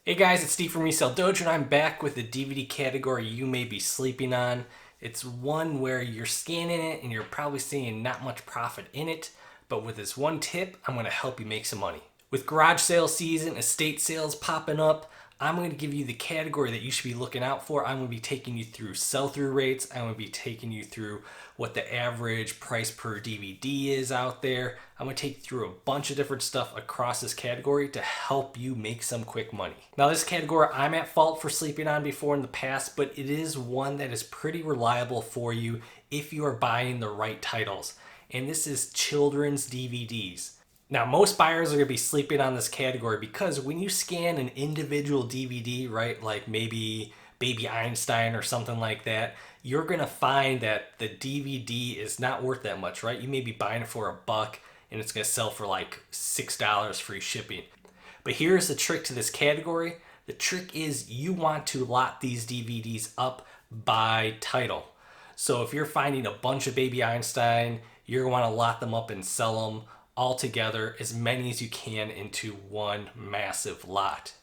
Hey guys, it's Steve from Resale Dojo, and I'm back with the DVD category you may be sleeping on. It's one where you're scanning it and you're probably seeing not much profit in it, but with this one tip, I'm going to help you make some money. With garage sale season, estate sales popping up, I'm going to give you the category that you should be looking out for. I'm going to be taking you through sell-through rates. I'm going to be taking you through what the average price per DVD is out there. I'm going to take you through a bunch of different stuff across this category to help you make some quick money. Now, this category I'm at fault for sleeping on before in the past, but it is one that is pretty reliable for you if you are buying the right titles. And this is children's DVDs. Now, most buyers are going to be sleeping on this category because when you scan an individual DVD, right, like maybe Baby Einstein or something like that, you're going to find that the DVD is not worth that much, right? You may be buying it for $1 and it's going to sell for like $6 free shipping. But here's the trick to this category. The trick is you want to lot these DVDs up by title. So if you're finding a bunch of Baby Einstein, you're going to want to lot them up and sell them all together, as many as you can, into one massive lot.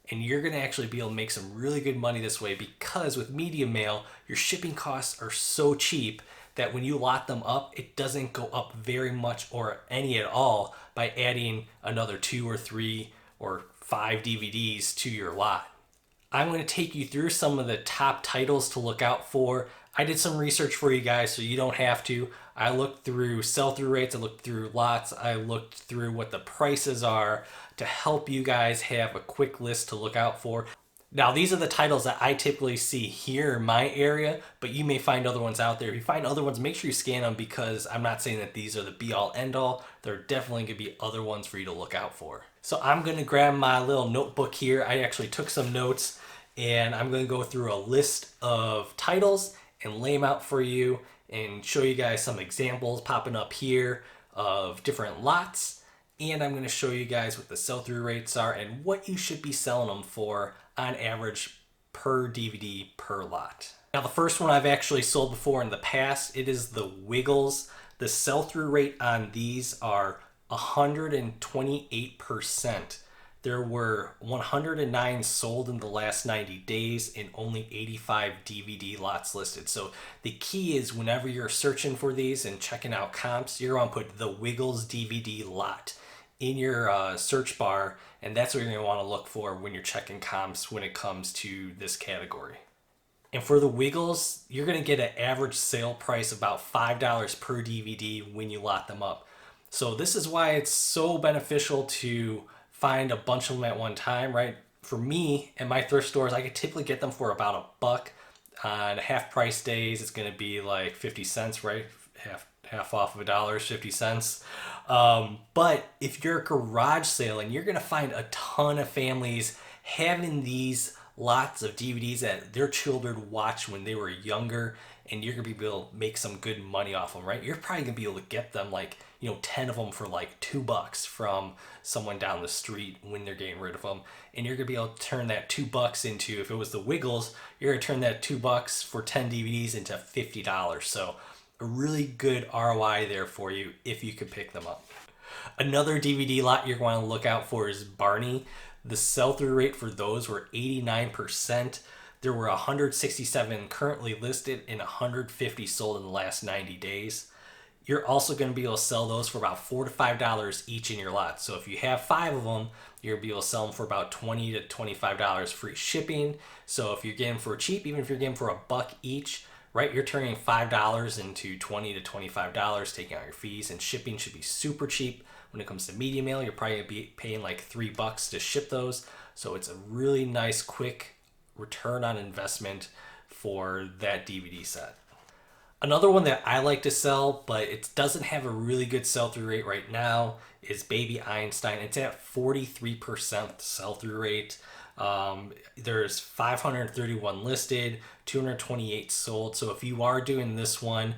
And you're going to actually be able to make some really good money this way because with media mail, your shipping costs are so cheap that when you lot them up, it doesn't go up very much or any at all by adding another 2 or 3 or 5 DVDs to your lot. I'm going to take you through some of the top titles to look out for. I did some research for you guys so you don't have to. I looked through sell-through rates, I looked through lots, I looked through what the prices are to help you guys have a quick list to look out for. Now, these are the titles that I typically see here in my area, but you may find other ones out there. If you find other ones, make sure you scan them because I'm not saying that these are the be-all, end-all. There are definitely going to be other ones for you to look out for. So I'm going to grab my little notebook here. I actually took some notes, and I'm going to go through a list of titles and lay them out for you and show you guys some examples popping up here of different lots. And I'm going to show you guys what the sell-through rates are and what you should be selling them for on average per DVD per lot. Now, the first one I've actually sold before in the past, it is the Wiggles. The sell-through rate on these are 128%. There were 109 sold in the last 90 days and only 85 DVD lots listed. So the key is whenever you're searching for these and checking out comps, you're going to put the Wiggles DVD lot in your search bar, and that's what you're going to want to look for when you're checking comps when it comes to this category. And for the Wiggles, you're going to get an average sale price of about $5 per DVD when you lot them up. So this is why it's so beneficial to find a bunch of them at one time, right? For me, at my thrift stores, I could typically get them for about $1. On half price days, it's going to be like 50 cents, right? Half off of $1 is 50 cents. But if you're a garage sale and you're going to find a ton of families having these lots of DVDs that their children watched when they were younger, and you're going to be able to make some good money off them, right? You're probably going to be able to get them like, 10 of them for like $2 from someone down the street when they're getting rid of them. And you're going to be able to turn that $2 into, if it was the Wiggles, you're going to turn that $2 for 10 DVDs into $50. So a really good ROI there for you if you could pick them up. Another DVD lot you're going to look out for is Barney. The sell-through rate for those were 89%. There were 167 currently listed and 150 sold in the last 90 days. You're also going to be able to sell those for about $4 to $5 each in your lot. So if you have 5 of them, you're going to be able to sell them for about $20 to $25 free shipping. So if you're getting them for cheap, even if you're getting them for $1 each, right, you're turning $5 into $20 to $25, taking out your fees, and shipping should be super cheap. When it comes to media mail, you're probably going to be paying like $3 to ship those. So it's a really nice, quick return on investment for that DVD set. Another one that I like to sell, but it doesn't have a really good sell-through rate right now, is Baby Einstein. It's at 43% sell-through rate. There's 531 listed, 228 sold. So if you are doing this one,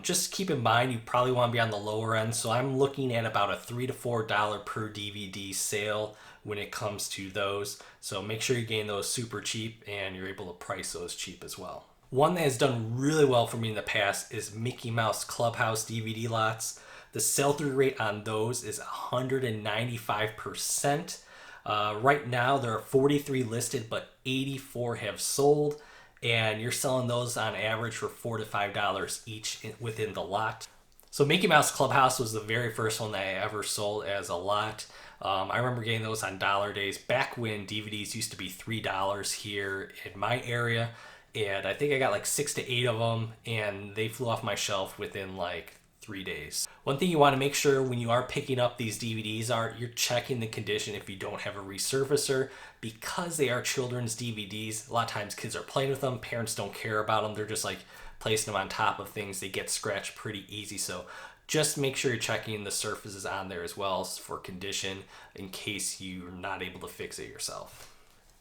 just keep in mind you probably want to be on the lower end. So I'm looking at about a $3 to $4 per DVD sale when it comes to those. So make sure you're getting those super cheap and you're able to price those cheap as well. One that has done really well for me in the past is Mickey Mouse Clubhouse DVD lots. The sell-through rate on those is 195%. Right now there are 43 listed, but 84 have sold, and you're selling those on average for $4 to $5 each within the lot. So Mickey Mouse Clubhouse was the very first one that I ever sold as a lot. I remember getting those on dollar days back when DVDs used to be $3 here in my area. And I think I got like 6 to 8 of them, and they flew off my shelf within like 3 days. One thing you want to make sure when you are picking up these DVDs are you're checking the condition if you don't have a resurfacer, because they are children's DVDs. A lot of times kids are playing with them, parents don't care about them, they're just like placing them on top of things. They get scratched pretty easy, so just make sure you're checking the surfaces on there as well for condition in case you're not able to fix it yourself.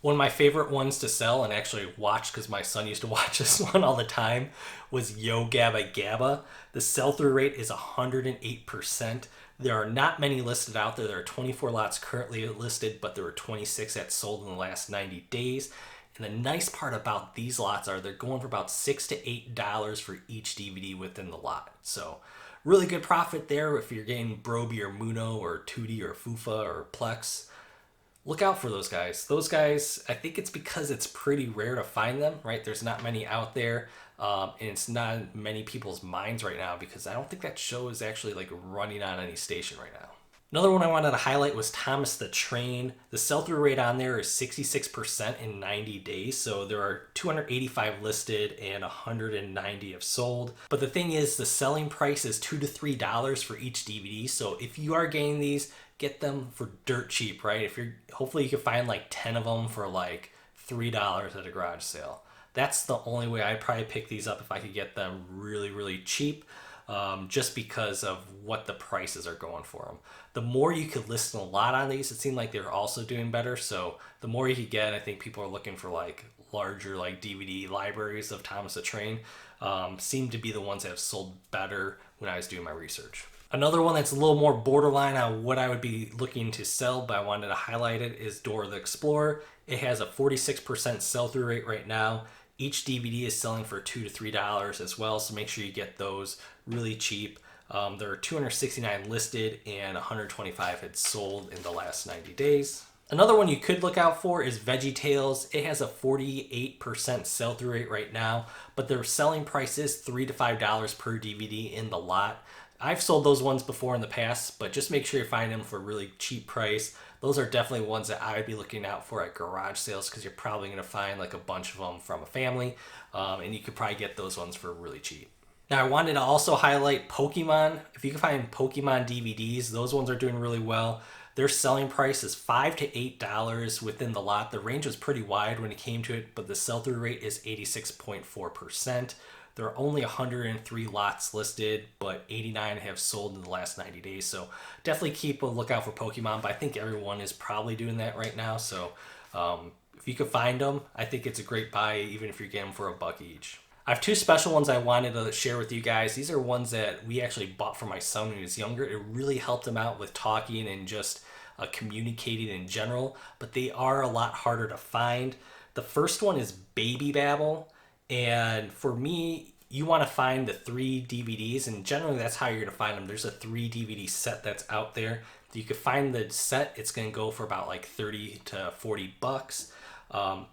One of my favorite ones to sell and actually watch, because my son used to watch this one all the time, was Yo Gabba Gabba. The sell-through rate is 108%. There are not many listed out there. There are 24 lots currently listed, but there were 26 that sold in the last 90 days. And the nice part about these lots are they're going for about $6 to $8 for each DVD within the lot. So really good profit there if you're getting Broby or Muno or Tootie or Fufa or Plex. Look out for those guys. Those guys, I think it's because it's pretty rare to find them, right? There's not many out there, and it's not in many people's minds right now because I don't think that show is actually like running on any station right now. Another one I wanted to highlight was Thomas the Train. The sell-through rate on there is 66% in 90 days, so there are 285 listed and 190 have sold. But the thing is, the selling price is $2 to $3 for each DVD, so if you are getting these, get them for dirt cheap, right? If you're, hopefully you can find like 10 of them for like $3 at a garage sale. That's the only way I'd probably pick these up if I could get them really, really cheap, just because of what the prices are going for them. The more you could list a lot on these, it seemed like they're also doing better. So the more you could get, I think people are looking for like larger like DVD libraries of Thomas the Train. Seem to be the ones that have sold better when I was doing my research. Another one that's a little more borderline on what I would be looking to sell, but I wanted to highlight it, is Dora the Explorer. It has a 46% sell-through rate right now. Each DVD is selling for $2 to $3 as well, so make sure you get those really cheap. There are 269 listed and 125 had sold in the last 90 days. Another one you could look out for is VeggieTales. It has a 48% sell-through rate right now, but their selling price is $3 to $5 per DVD in the lot. I've sold those ones before in the past, but just make sure you find them for a really cheap price. Those are definitely ones that I would be looking out for at garage sales because you're probably going to find like a bunch of them from a family, and you could probably get those ones for really cheap. Now I wanted to also highlight Pokemon. If you can find Pokemon DVDs, those ones are doing really well. Their selling price is $5 to $8 within the lot. The range was pretty wide when it came to it, but the sell-through rate is 86.4%. There are only 103 lots listed, but 89 have sold in the last 90 days. So definitely keep a lookout for Pokemon, but I think everyone is probably doing that right now. So if you could find them, I think it's a great buy, even if you're getting them for $1 each. I have two special ones I wanted to share with you guys. These are ones that we actually bought for my son when he was younger. It really helped him out with talking and just communicating in general, but they are a lot harder to find. The first one is Baby Babble. And for me, you want to find the 3 DVDs, and generally that's how you're going to find them. There's a 3 DVD set that's out there. You can find the set, it's going to go for about like $30 to $40.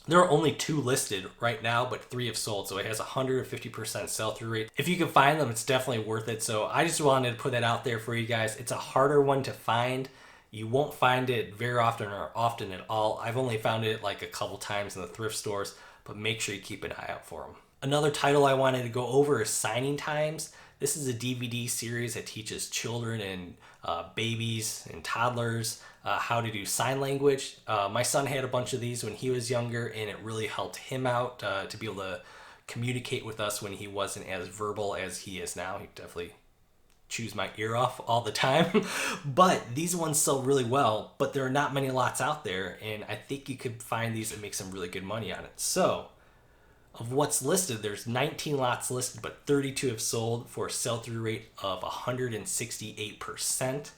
There are only 2 listed right now, but 3 have sold, so it has a 150% sell-through rate. If you can find them, it's definitely worth it. So I just wanted to put that out there for you guys. It's a harder one to find. You won't find it very often or often at all. I've only found it like a couple times in the thrift stores, but make sure you keep an eye out for them. Another title I wanted to go over is Signing Times. This is a DVD series that teaches children and babies and toddlers how to do sign language. My son had a bunch of these when he was younger, and it really helped him out to be able to communicate with us when he wasn't as verbal as he is now. He definitely chews my ear off all the time. But these ones sell really well, but there are not many lots out there, and I think you could find these and make some really good money on it. So of what's listed, there's 19 lots listed, but 32 have sold for a sell-through rate of 168%.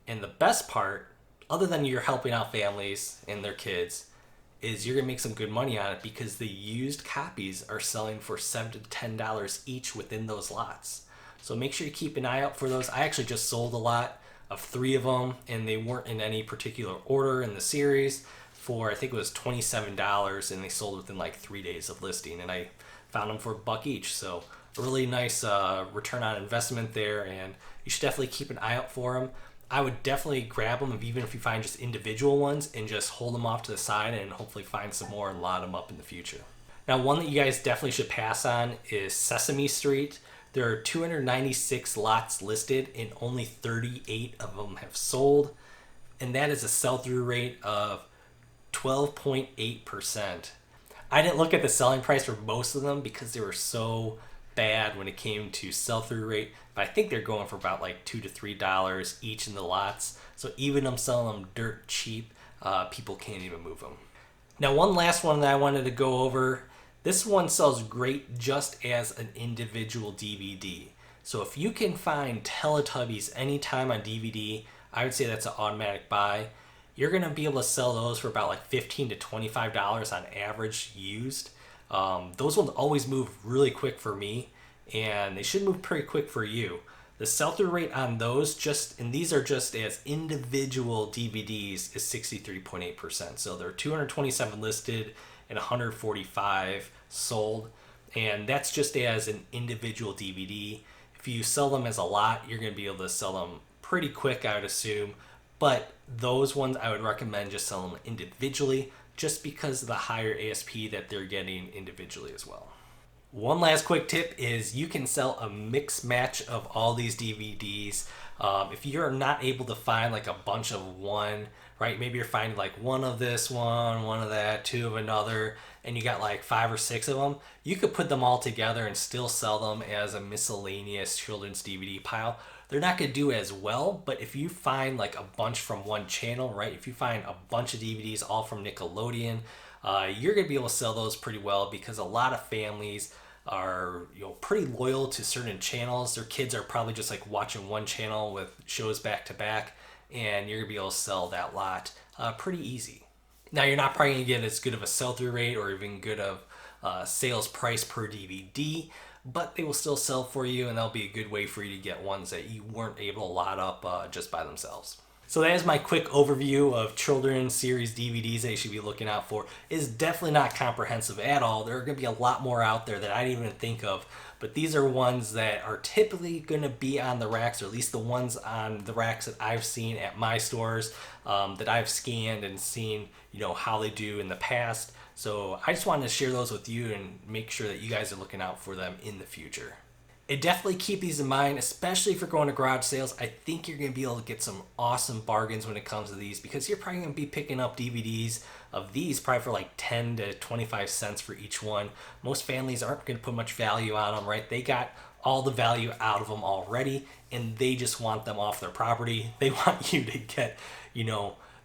And the best part, other than you're helping out families and their kids, is you're gonna make some good money on it because the used copies are selling for $7 to $10 each within those lots. So make sure you keep an eye out for those. I actually just sold a lot of 3 of them, and they weren't in any particular order in the series, for I think it was $27, and they sold within like 3 days of listing, and I found them for $1 each. So a really nice return on investment there, and you should definitely keep an eye out for them. I would definitely grab them, even if you find just individual ones, and just hold them off to the side and hopefully find some more and lot them up in the future. Now, one that you guys definitely should pass on is Sesame Street. There are 296 lots listed and only 38 of them have sold, and that is a sell-through rate of 12.8%. I didn't look at the selling price for most of them because they were so bad when it came to sell-through rate, but I think they're going for about like $2 to $3 each in the lots. So even them selling them dirt cheap, people can't even move them. Now, one last one that I wanted to go over. This one sells great just as an individual DVD. So if you can find Teletubbies anytime on DVD, I would say that's an automatic buy. You're going to be able to sell those for about like $15 to $25 on average used. Those ones always move really quick for me, and they should move pretty quick for you. The sell-through rate on those, and these are just as individual DVDs, is 63.8%. So there are 227 listed and 145 sold, and that's just as an individual DVD. If you sell them as a lot, you're going to be able to sell them pretty quick, I would assume. But those ones, I would recommend just selling them individually, just because of the higher ASP that they're getting individually as well. One last quick tip is you can sell a mix match of all these DVDs. If you're not able to find like a bunch of one, right? Maybe you're finding like one of this one of that, 2 of another, and you got like 5 or 6 of them. You could put them all together and still sell them as a miscellaneous children's DVD pile. They're not going to do as well, but if you find like a bunch from one channel, right? If you find a bunch of DVDs all from Nickelodeon, you're going to be able to sell those pretty well, because a lot of families are, pretty loyal to certain channels. Their kids are probably just like watching one channel with shows back to back, and you're going to be able to sell that lot pretty easy. Now, you're not probably going to get as good of a sell-through rate or even good of sales price per DVD, but they will still sell for you, and that'll be a good way for you to get ones that you weren't able to lot up just by themselves. So that is my quick overview of children's series DVDs that you should be looking out for. It is definitely not comprehensive at all. There are going to be a lot more out there that I didn't even think of, but these are ones that are typically going to be on the racks, or at least the ones on the racks that I've seen at my stores, that I've scanned and seen, how they do in the past. So I just wanted to share those with you and make sure that you guys are looking out for them in the future. And definitely keep these in mind, especially if you're going to garage sales. I think you're going to be able to get some awesome bargains when it comes to these, because you're probably going to be picking up DVDs of these probably for like 10 to 25 cents for each one. Most families aren't going to put much value on them, right? They got all the value out of them already, and they just want them off their property. They want you to get,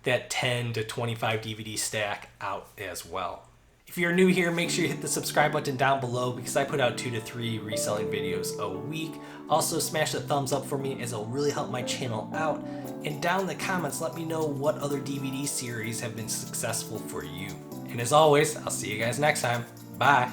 that 10 to 25 DVD stack out as well. If you're new here, make sure you hit the subscribe button down below, because I put out 2 to 3 reselling videos a week. Also, smash the thumbs up for me, as it'll really help my channel out. And down in the comments, let me know what other DVD series have been successful for you. And as always, I'll see you guys next time. Bye.